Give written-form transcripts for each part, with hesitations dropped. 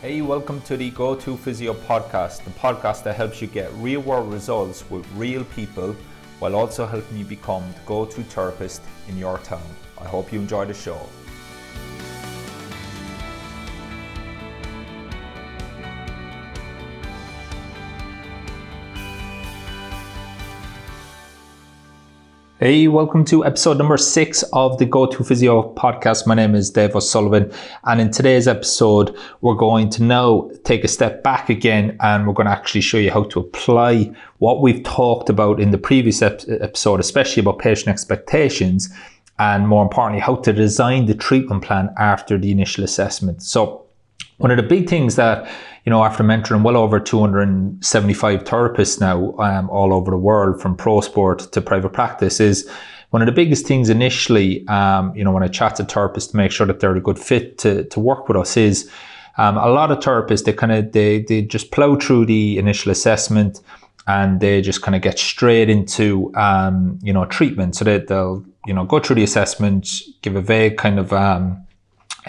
Hey, welcome to the Go To Physio podcast, the podcast that helps you get real world results with real people while also helping you become the go-to therapist in your town. I hope you enjoy the show. Hey, welcome to episode number 6 of the Go To Physio podcast. My name is Dave O'Sullivan, and in today's episode, we're going to now take a step back again, and we're going to actually show you how to apply what we've talked about in the previous episode, especially about patient expectations, and more importantly, how to design the treatment plan after the initial assessment. So one of the big things that, after mentoring well over 275 therapists now all over the world, from pro sport to private practice, is one of the biggest things initially, when I chat to therapists to make sure that they're a good fit to work with us is a lot of therapists, they just plow through the initial assessment and they just kind of get straight into, treatment. So they'll go through the assessment, give a vague kind of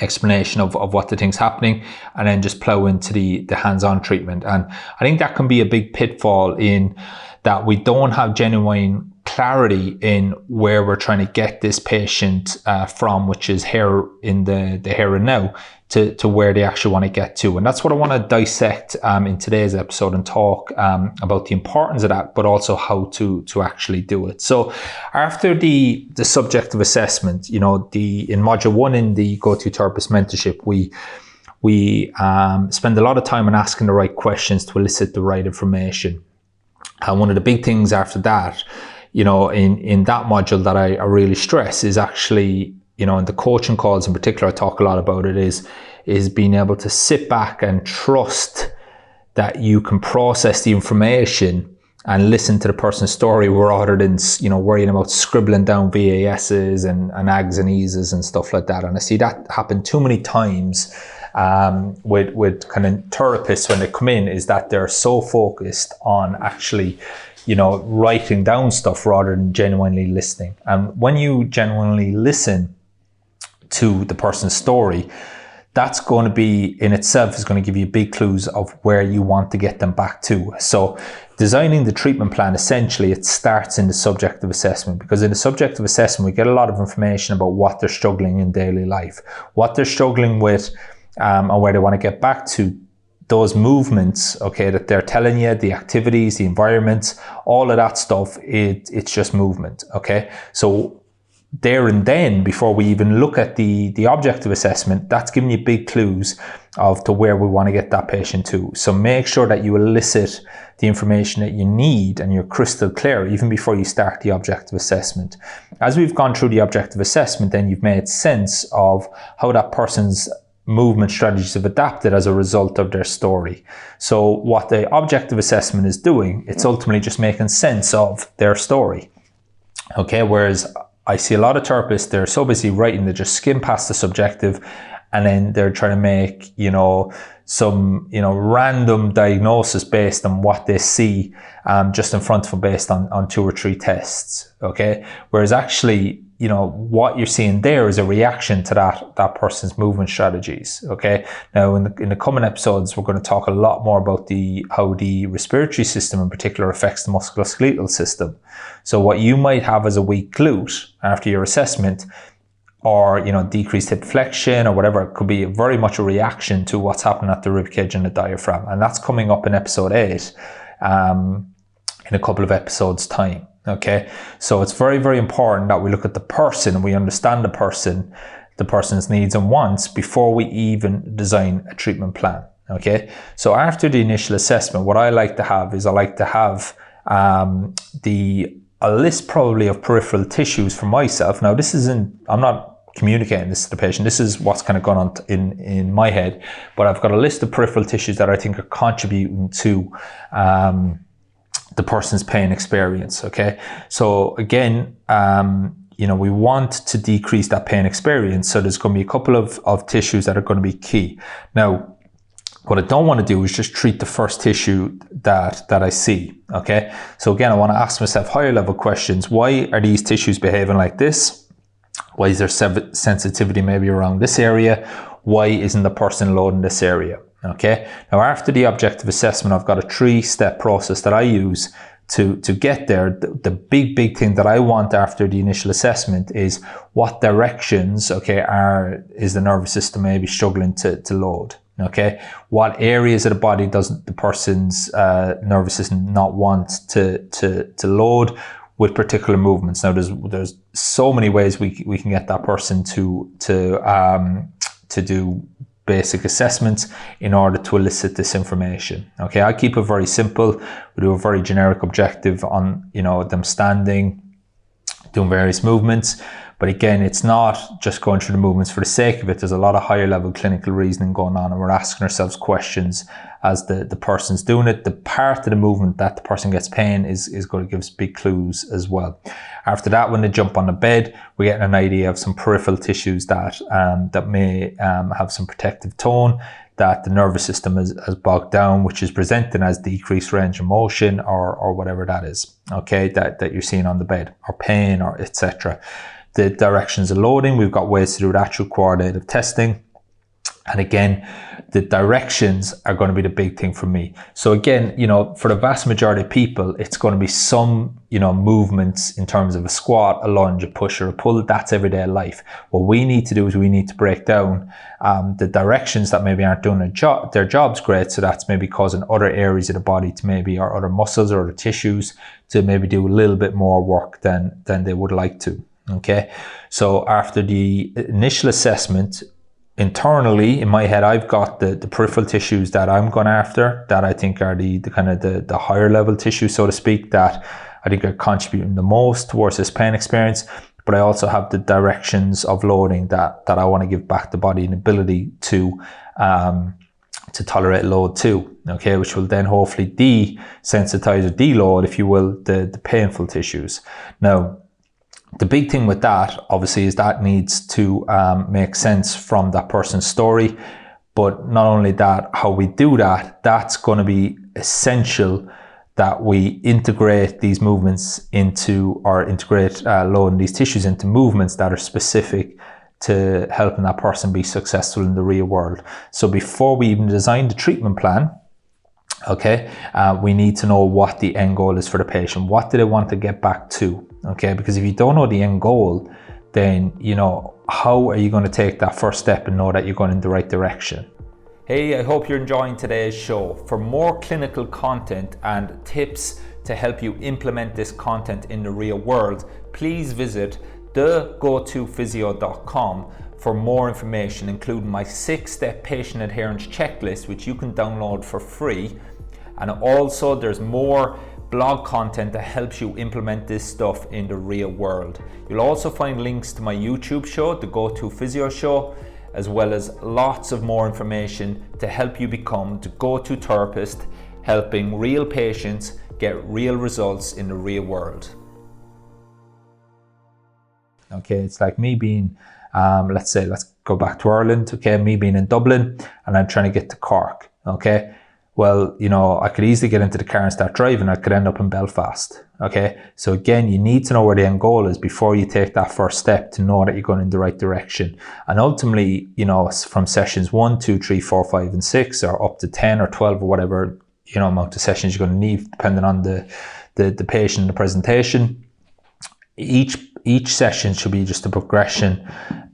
explanation of what the thing's happening, and then just plow into the hands-on treatment. And I think that can be a big pitfall in that we don't have genuine clarity in where we're trying to get this patient from, which is here in the here and now, to where they actually want to get to. And that's what I want to dissect in today's episode and talk about the importance of that, but also how to actually do it. So after the subjective assessment, in module 1 in the Go-To Therapist Mentorship, we spend a lot of time on asking the right questions to elicit the right information. And one of the big things after that, in that module that I really stress is actually, in the coaching calls in particular, I talk a lot about it, is being able to sit back and trust that you can process the information and listen to the person's story rather than, worrying about scribbling down VASs and AGs and EASs and stuff like that. And I see that happen too many times with kind of therapists when they come in, is that they're so focused on actually writing down stuff rather than genuinely listening. And when you genuinely listen to the person's story, that's going to be in itself is going to give you big clues of where you want to get them back to. So designing the treatment plan, essentially, it starts in the subjective assessment, because in the subjective assessment, we get a lot of information about what they're struggling in daily life, what they're struggling with, and where they want to get back to. Those movements, okay, that they're telling you, the activities, the environments, all of that stuff, it's just movement, okay? So there and then, before we even look at the objective assessment, that's giving you big clues of to where we want to get that patient to. So make sure that you elicit the information that you need and you're crystal clear even before you start the objective assessment. As we've gone through the objective assessment, then you've made sense of how that person's movement strategies have adapted as a result of their story. So what the objective assessment is doing, it's ultimately just making sense of their story. Okay, whereas I see a lot of therapists, they're so busy writing, they just skim past the subjective, and then they're trying to make, some, random diagnosis based on what they see just in front of them based on 2 or 3 tests. Okay, whereas actually, what you're seeing there is a reaction to that person's movement strategies. Okay. Now, in the coming episodes, we're going to talk a lot more about how the respiratory system in particular affects the musculoskeletal system. So what you might have as a weak glute after your assessment, or decreased hip flexion or whatever, it could be very much a reaction to what's happening at the rib cage and the diaphragm. And that's coming up in episode 8 in a couple of episodes time. Okay, so it's very, very important that we look at the person and we understand the person's needs and wants before we even design a treatment plan. Okay, so after the initial assessment, what I like to have is a list probably of peripheral tissues for myself. Now, I'm not communicating this to the patient. This is what's kind of gone on in my head, but I've got a list of peripheral tissues that I think are contributing to the person's pain experience. Okay, so again, we want to decrease that pain experience. So there's going to be a couple of tissues that are going to be key. Now, what I don't want to do is just treat the first tissue that I see. Okay, so again, I want to ask myself higher level questions. Why are these tissues behaving like this? Why is there sensitivity maybe around this area? Why isn't the person loading this area? Okay. Now, after the objective assessment, I've got a 3-step process that I use to get there. The big thing that I want after the initial assessment is what directions, okay, is the nervous system maybe struggling to load. Okay, what areas of the body does the person's nervous system not want to load with particular movements? Now, there's so many ways we can get that person to do basic assessments in order to elicit this information. Okay, I keep it very simple. We do a very generic objective on, them standing, doing various movements. But again, it's not just going through the movements for the sake of it. There's a lot of higher level clinical reasoning going on, and we're asking ourselves questions as the person's doing it. The part of the movement that the person gets pain is going to give us big clues as well. After that, when they jump on the bed, we get an idea of some peripheral tissues that may have some protective tone, that the nervous system has bogged down, which is presented as decreased range of motion or whatever that is, okay, that you're seeing on the bed, or pain, or etc. The directions of loading, we've got ways to do that through coordinative testing. And again, the directions are going to be the big thing for me. So again, for the vast majority of people, it's going to be some, movements in terms of a squat, a lunge, a push, or a pull. That's everyday life. What we need to do is we need to break down the directions that maybe aren't doing their jobs great. So that's maybe causing other areas of the body to maybe, or other muscles or other tissues to maybe do a little bit more work than they would like to. Okay, so after the initial assessment, internally in my head, I've got the peripheral tissues that I'm going after, that I think are the kind of the higher level tissues, so to speak, that I think are contributing the most towards this pain experience. But I also have the directions of loading that I want to give back the body an ability to tolerate load too, okay, which will then hopefully desensitize or deload, if you will, the painful tissues. Now, the big thing with that, obviously, is that needs to make sense from that person's story. But not only that, how we do that, that's going to be essential, that we integrate these movements into, or integrate loading these tissues into movements that are specific to helping that person be successful in the real world. So before we even design the treatment plan, okay, we need to know what the end goal is for the patient. What do they want to get back to? Okay, because if you don't know the end goal, then, how are you going to take that first step and know that you're going in the right direction? Hey, I hope you're enjoying today's show. For more clinical content and tips to help you implement this content in the real world, please visit thegotofysio.com for more information, including my 6-step patient adherence checklist, which you can download for free. And also there's more blog content that helps you implement this stuff in the real world. You'll also find links to my YouTube show, the Go To Physio Show, as well as lots of more information to help you become the go-to therapist, helping real patients get real results in the real world. Okay, it's like me being, let's go back to Ireland, okay, me being in Dublin and I'm trying to get to Cork, okay? Well, I could easily get into the car and start driving. I could end up in Belfast. Okay. So again, you need to know where the end goal is before you take that first step to know that you're going in the right direction. And ultimately, from sessions 1, 2, 3, 4, 5, and 6, or up to 10 or 12 or whatever, amount of sessions you're going to need, depending on the patient and the presentation. Each session should be just a progression,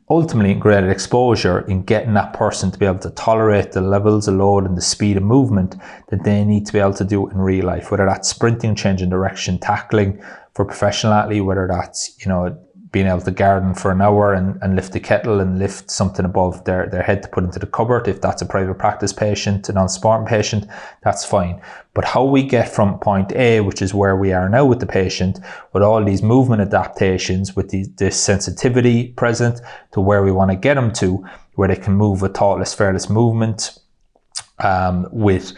ultimately in greater exposure, in getting that person to be able to tolerate the levels of load and the speed of movement that they need to be able to do in real life, whether that's sprinting, changing direction, tackling for a professional athlete, whether that's, being able to garden for an hour and lift a kettle and lift something above their head to put into the cupboard. If that's a private practice patient, a non-sporting patient, that's fine. But how we get from point A, which is where we are now with the patient, with all these movement adaptations, with this sensitivity present, to where we want to get them to, where they can move with thoughtless, fearless movement, with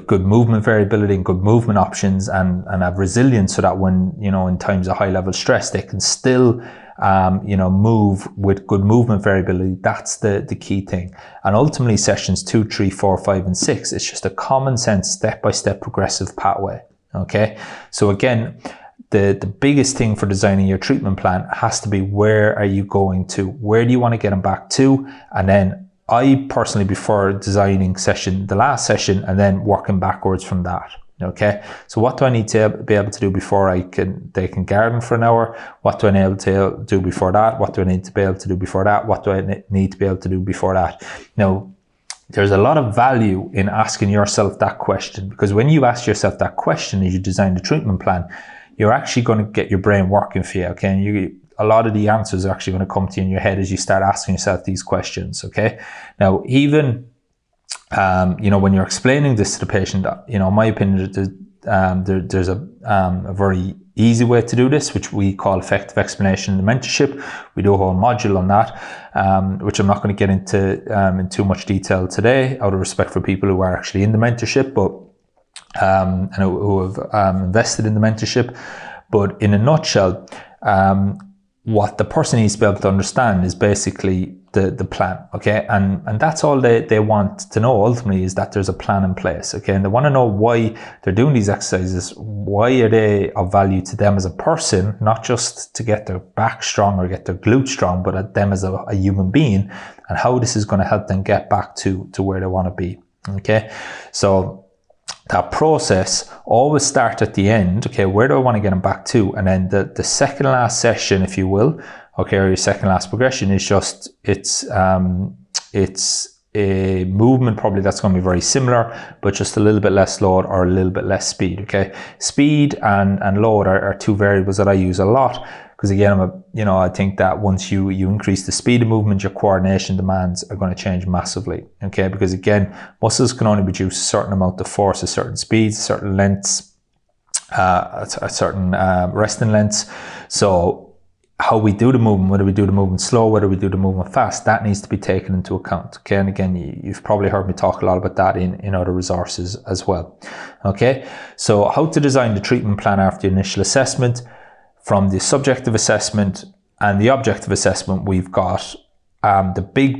good movement variability and good movement options, and have resilience, so that when, in times of high level stress, they can still move with good movement variability. That's the key thing. And ultimately sessions 2, 3, 4, 5, and 6, it's just a common sense step-by-step progressive pathway. Okay. So again, the biggest thing for designing your treatment plan has to be, where are you going to? Where do you want to get them back to? And then I personally prefer designing the last session and then working backwards from that. Okay, so what do I need to be able to do before they can garden for an hour? What do I need to be able to do before that? What do I need to be able to do before that? What do I need to be able to do before that? Now, there's a lot of value in asking yourself that question, because when you ask yourself that question as you design the treatment plan, you're actually going to get your brain working for you. Okay, and a lot of the answers are actually going to come to you in your head as you start asking yourself these questions. Okay, now even when you're explaining this to the patient, in my opinion, there's a very easy way to do this, which we call effective explanation in the mentorship. We do a whole module on that, which I'm not going to get into in too much detail today, out of respect for people who are actually in the mentorship, but and who have invested in the mentorship. But in a nutshell, what the person needs to be able to understand is basically the plan, okay? And that's all they want to know ultimately, is that there's a plan in place, okay? And they want to know why they're doing these exercises. Why are they of value to them as a person, not just to get their back strong or get their glutes strong, but at them as a human being, and how this is going to help them get back to where they want to be, okay? So that process always starts at the end. Okay, where do I want to get them back to? And then the second last session, if you will, okay, or your second last progression is just, it's a movement probably that's going to be very similar, but just a little bit less load or a little bit less speed. Okay, speed and load are two variables that I use a lot, because again, I think that once you increase the speed of movement, your coordination demands are going to change massively. Okay, because again, muscles can only produce a certain amount of force at certain speeds, certain lengths, a certain resting lengths. So how we do the movement, whether we do the movement slow, whether we do the movement fast, that needs to be taken into account. Okay, and again, you've probably heard me talk a lot about that in other resources as well. Okay, so how to design the treatment plan after the initial assessment. From the subjective assessment and the objective assessment, we've got the big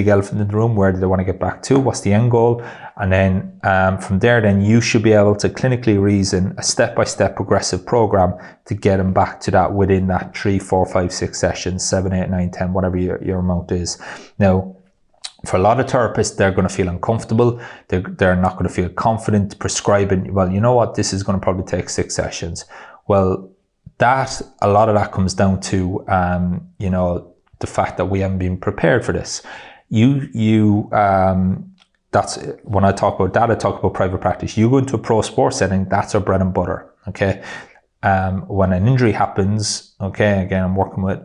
elephant in the room. Where do they want to get back to? What's the end goal? And then from there, then you should be able to clinically reason a step-by-step progressive program to get them back to that within that 3, 4, 5, 6 sessions, 7, 8, 9, 10, whatever your amount is. Now, for a lot of therapists, they're going to feel uncomfortable. They're not going to feel confident prescribing, well, you know what, this is going to probably take 6 sessions. Well, a lot of that comes down to, the fact that we haven't been prepared for this. That's when I talk about that, I talk about private practice. You go into a pro sports setting, that's our bread and butter. Okay. When an injury happens, okay, again, I'm working with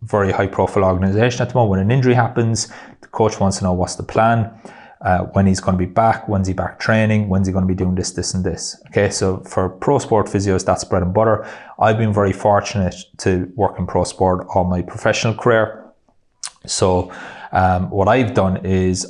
very high profile organization at the moment. When an injury happens, the coach wants to know what's the plan, when he's going to be back, when's he back training, when's he going to be doing this, this and this. Okay, so for pro sport physios, that's bread and butter. I've been very fortunate to work in pro sport all my professional career. So what I've done is in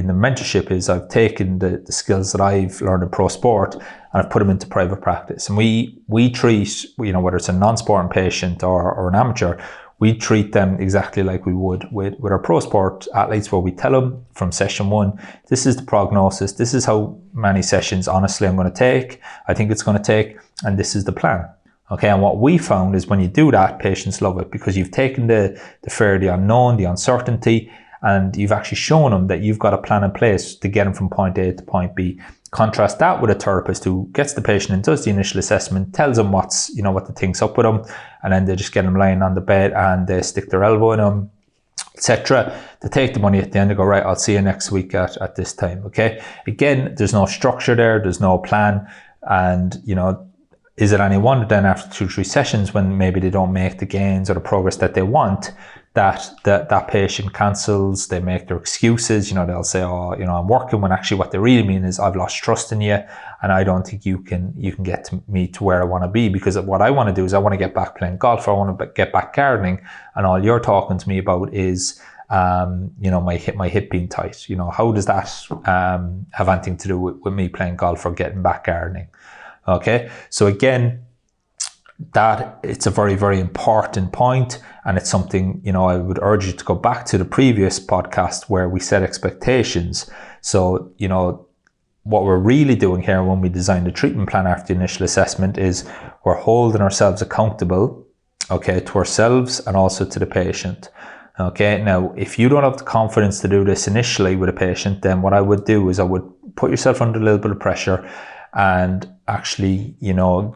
the mentorship is I've taken the skills that I've learned in pro sport and I've put them into private practice. And we treat, whether it's a non-sporting patient or an amateur, we treat them exactly like we would with our pro sport athletes, where we tell them from session 1, this is the prognosis, this is how many sessions honestly I think it's going to take, and this is the plan. Okay, and what we found is when you do that, patients love it, because you've taken the fear of the unknown, the uncertainty, and you've actually shown them that you've got a plan in place to get them from point A to point B. Contrast that with a therapist who gets the patient and does the initial assessment, tells them what the thing's up with them, and then they just get them lying on the bed and they stick their elbow in them, etc. They take the money at the end and go, right, I'll see you next week at this time. Okay, again, there's no structure there, there's no plan, and is it any wonder then after 2-3 sessions, when maybe they don't make the gains or the progress that they want, that patient cancels, they make their excuses, they'll say, I'm working, when actually what they really mean is, I've lost trust in you and I don't think you can get me to where I want to be, because what I want to do is I want to get back playing golf, I want to get back gardening, and all you're talking to me about is my hip being tight. How does that have anything to do with me playing golf or getting back gardening? Okay, so again, that it's a very, very important point, and it's something, I would urge you to go back to the previous podcast where we set expectations. So, what we're really doing here when we design the treatment plan after the initial assessment is we're holding ourselves accountable, okay, to ourselves and also to the patient. Okay, now if you don't have the confidence to do this initially with a patient, then what I would do is I would put yourself under a little bit of pressure and actually,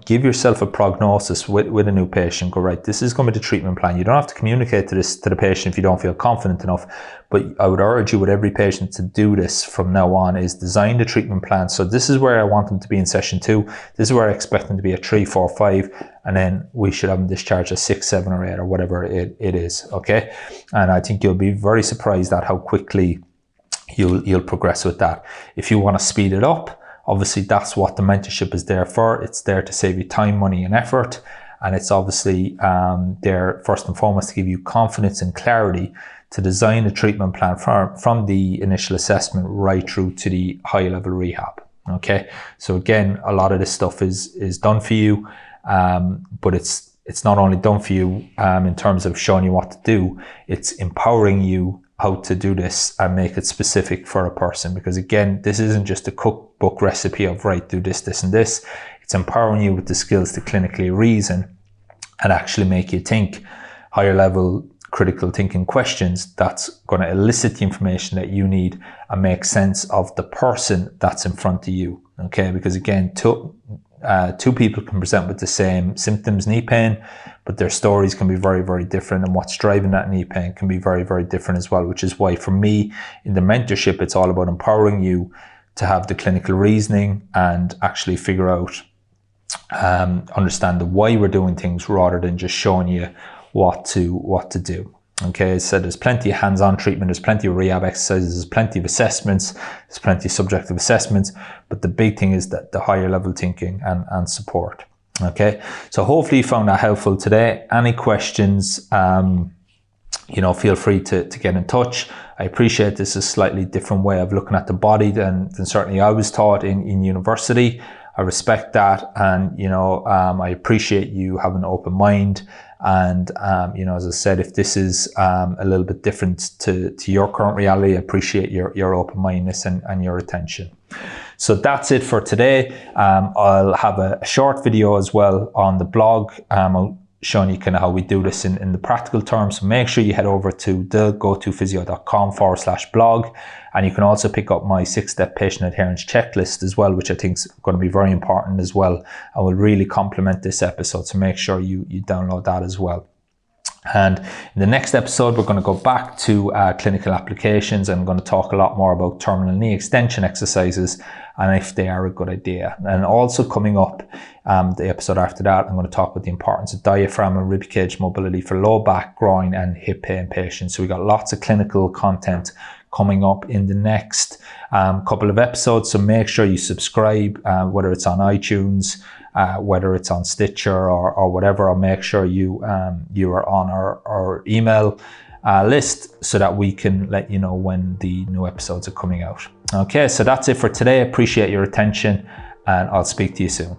give yourself a prognosis with a new patient. Go, right, this is going to be the treatment plan. You don't have to communicate this to the patient if you don't feel confident enough, but I would urge you with every patient to do this from now on, is design the treatment plan. So this is where I want them to be in session 2. This is where I expect them to be at 3, 4, 5, and then we should have them discharged at 6, 7, or 8, or whatever it is. Okay. And I think you'll be very surprised at how quickly you'll progress with that. If you want to speed it up, obviously that's what the mentorship is there for. It's there to save you time, money, and effort. And it's obviously there first and foremost to give you confidence and clarity to design a treatment plan from the initial assessment right through to the high level rehab. Okay. So again, a lot of this stuff is done for you, but it's not only done for you in terms of showing you what to do, it's empowering you how to do this and make it specific for a person. Because again, this isn't just a cookbook recipe of, right, do this, this, and this. It's empowering you with the skills to clinically reason and actually make you think higher level critical thinking questions that's going to elicit the information that you need and make sense of the person that's in front of you. Okay, because again, two people can present with the same symptoms, knee pain, but their stories can be very, very different, and what's driving that knee pain can be very, very different as well, which is why for me in the mentorship, it's all about empowering you to have the clinical reasoning and actually figure out, understand the why we're doing things rather than just showing you what to do. Okay, so there's plenty of hands-on treatment, there's plenty of rehab exercises, there's plenty of assessments, there's plenty of subjective assessments, but the big thing is that the higher level thinking and support. Okay, so hopefully you found that helpful today. Any questions, feel free to get in touch. I appreciate this is a slightly different way of looking at the body than certainly I was taught in university. I respect that, and I appreciate you having an open mind. And as I said, if this is a little bit different to your current reality, I appreciate your open-mindedness and your attention. So that's it for today. I'll have a short video as well on the blog. I'll showing you kind of how we do this in the practical terms. So make sure you head over to thegotofysio.com/blog. And you can also pick up my 6-step patient adherence checklist as well, which I think is going to be very important as well. I will really complement this episode. So make sure you download that as well. And in the next episode, we're going to go back to clinical applications, and I'm going to talk a lot more about terminal knee extension exercises and if they are a good idea. And also coming up, the episode after that, I'm going to talk about the importance of diaphragm and rib cage mobility for low back, groin, and hip pain patients. So we got lots of clinical content coming up in the next couple of episodes. So make sure you subscribe, whether it's on iTunes, whether it's on Stitcher or whatever, or make sure you are on our email list so that we can let you know when the new episodes are coming out. Okay, so that's it for today. I appreciate your attention, and I'll speak to you soon.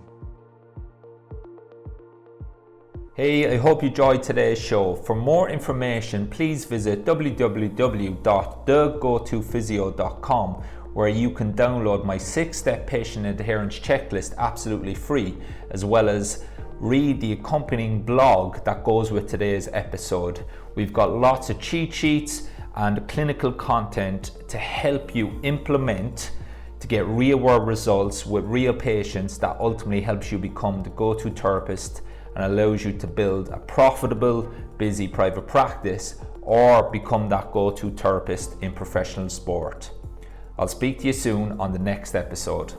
Hey, I hope you enjoyed today's show. For more information, please visit www.thegotofysio.com, where you can download my 6-step patient adherence checklist absolutely free, as well as read the accompanying blog that goes with today's episode. We've got lots of cheat sheets and clinical content to help you implement to get real world results with real patients that ultimately helps you become the go-to therapist and allows you to build a profitable, busy private practice or become that go-to therapist in professional sport. I'll speak to you soon on the next episode.